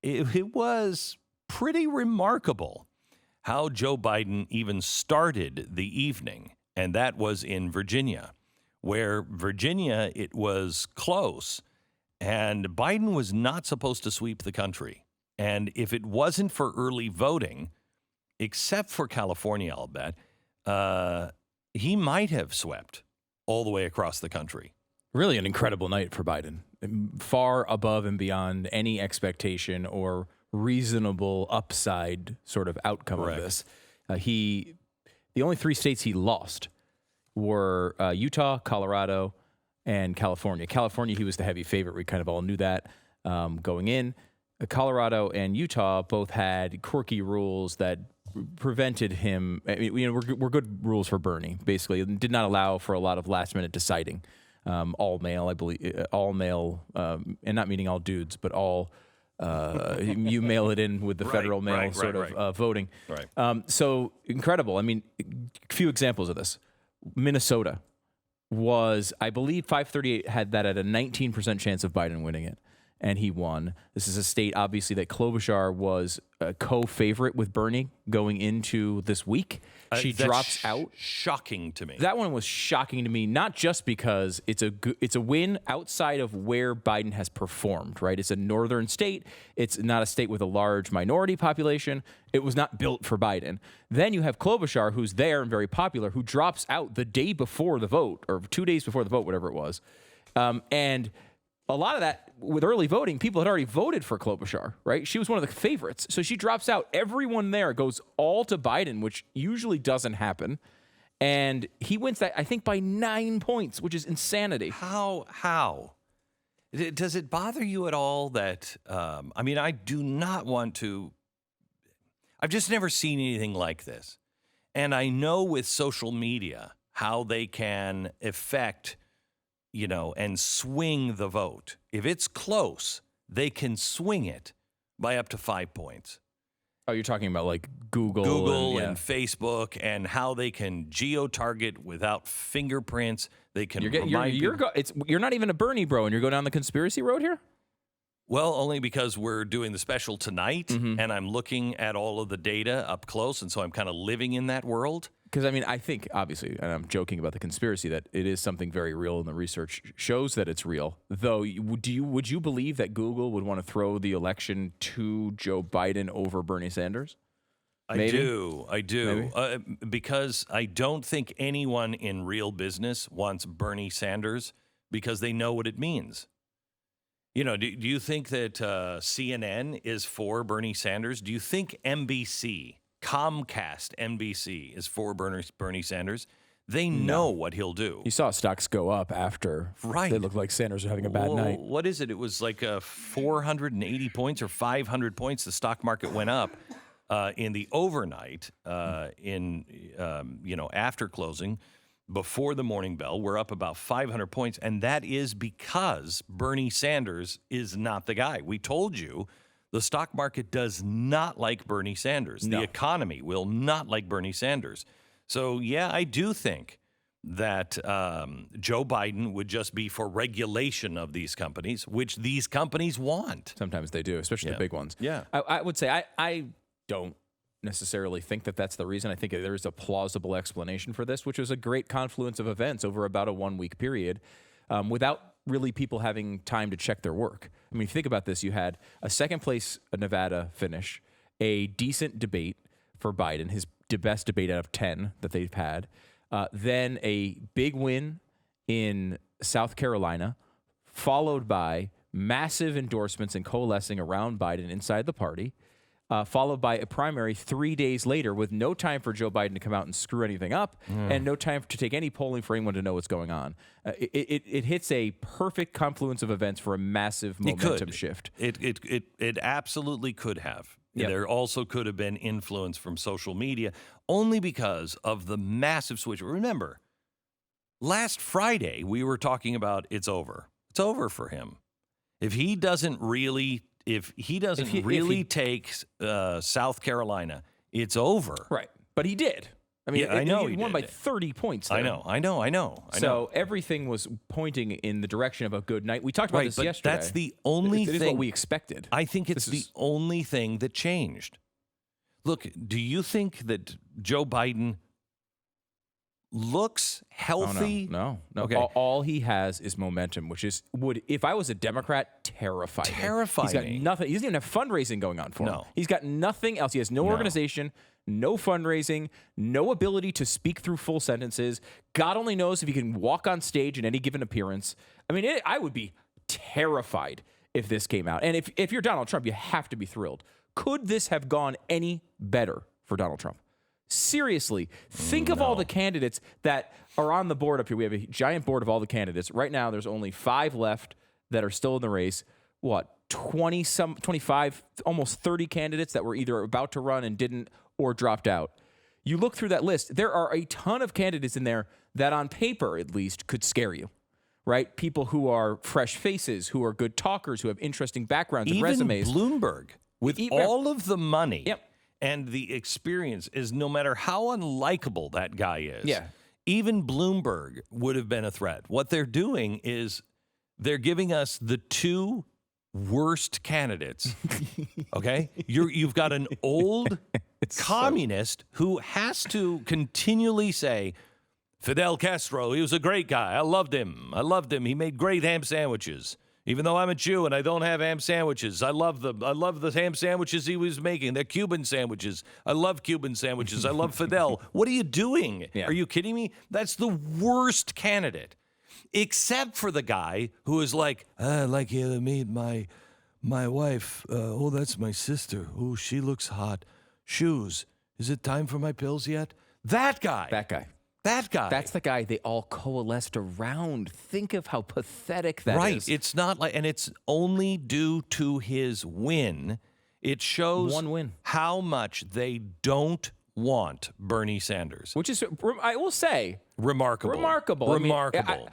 it was pretty remarkable how Joe Biden even started the evening, and that was in Virginia, where Virginia, it was close, and Biden was not supposed to sweep the country. And if it wasn't for early voting, except for California, I'll bet, he might have swept all the way across the country. Really an incredible night for Biden, far above and beyond any expectation or reasonable upside sort of outcome Correct. of this. The only 3 states he lost were Utah, Colorado, and California. California, he was the heavy favorite. We kind of all knew that going in. Colorado and Utah both had quirky rules that prevented him. I mean, were good rules for Bernie, basically. It did not allow for a lot of last-minute deciding. All male, I believe, all male, and not meaning all dudes, but all. You mail it in with the federal mail voting. Right. So incredible. I mean, a few examples of this. Minnesota was, I believe, 538 had that at a 19% chance of Biden winning it, and he won. This is a state, obviously, that Klobuchar was a co-favorite with Bernie going into this week. She drops out. Shocking to me. That one was shocking to me, not just because it's a win outside of where Biden has performed, right? It's a northern state. It's not a state with a large minority population. It was not built for Biden. Then you have Klobuchar, who's there and very popular, who drops out the day before the vote, or 2 days before the vote, whatever it was. And a lot of that, with early voting, people had already voted for Klobuchar, right? She was one of the favorites. So she drops out. Everyone there goes all to Biden, which usually doesn't happen. And he wins that, I think, by 9 points, which is insanity. How? Does it bother you at all that, I mean, I do not want to, I've just never seen anything like this. And I know with social media how they can affect, and swing the vote. If it's close, they can swing it by up to 5 points. Oh, you're talking about like Google and Facebook, and how they can geo-target without fingerprints. They can you're not even a Bernie bro, and you're going down the conspiracy road here? Well, only because we're doing the special tonight, and I'm looking at all of the data up close, and so I'm kind of living in that world. Because, I mean, I think, obviously, and I'm joking about the conspiracy, that it is something very real, and the research shows that it's real. Though, would you believe that Google would want to throw the election to Joe Biden over Bernie Sanders? Maybe? I do. Because I don't think anyone in real business wants Bernie Sanders because they know what it means. Do you think that CNN is for Bernie Sanders? Do you think NBC, Comcast NBC is for Bernie Sanders? They know what he'll do. You saw stocks go up after they looked like Sanders was having a bad night. What is it? It was like 480 points or 500 points. The stock market went up in the overnight after closing. Before the morning bell, we're up about 500 points, and that is because Bernie Sanders is not the guy. We told you the stock market does not like Bernie Sanders. No. The economy will not like Bernie Sanders. So, yeah, I do think that Joe Biden would just be for regulation of these companies, which these companies want. Sometimes they do, especially the big ones. Yeah. I would say I don't necessarily think that that's the reason. I think there's a plausible explanation for this, which was a great confluence of events over about a 1 week period without really people having time to check their work. I mean, if you think about this, you had a second place Nevada finish, a decent debate for Biden, his best debate out of 10 that they've had, then a big win in South Carolina, followed by massive endorsements and coalescing around Biden inside the party, followed by a primary 3 days later with no time for Joe Biden to come out and screw anything up and no time to take any polling for anyone to know what's going on. It hits a perfect confluence of events for a massive momentum shift. It absolutely could have. Yep. There also could have been influence from social media only because of the massive switch. Remember, last Friday we were talking about it's over. It's over for him. If he doesn't really take South Carolina, it's over. Right. But he did. I mean, Yeah, I know he he won by did. 30 points. I there. know. So everything was pointing in the direction of a good night. We talked about this but yesterday. that's the only It thing. is what we expected. I think it's the only thing that changed. Look, do you think that Joe Biden looks healthy? No. Okay. All he has is momentum, which if I was a Democrat, terrify me. Terrify He's got me. nothing. He doesn't even have fundraising going on for him. No. He's got nothing else. He has no organization, no fundraising, no ability to speak through full sentences. God only knows if he can walk on stage in any given appearance. I mean, I would be terrified if this came out. And if you're Donald Trump, you have to be thrilled. Could this have gone any better for Donald Trump? Seriously, think of all the candidates that are on the board up here. We have a giant board of all the candidates. Right now, there's only 5 left that are still in the race. 25, almost 30 candidates that were either about to run and didn't or dropped out. You look through that list, there are a ton of candidates in there that on paper, at least, could scare you. Right? People who are fresh faces, who are good talkers, who have interesting backgrounds and resumes. Bloomberg, with all of the money and the experience, is no matter how unlikable that guy is, even Bloomberg would have been a threat. What they're doing is they're giving us the 2 worst candidates. Okay? You've got an old communist who has to continually say, Fidel Castro, he was a great guy. I loved him. He made great ham sandwiches. Even though I'm a Jew and I don't have ham sandwiches, I love the ham sandwiches he was making. They're Cuban sandwiches. I love Cuban sandwiches. I love Fidel. What are you doing? Yeah. Are you kidding me? That's the worst candidate, except for the guy who is like, I'd like you to meet my wife. Oh, that's my sister. Oh, she looks hot. Shoes. Is it time for my pills yet? That guy. That's the guy they all coalesced around. Think of how pathetic that is. Right. It's not like, and it's only due to his win. It shows one win, how much they don't want Bernie Sanders. which is, I will say, Remarkable. remarkable. I mean,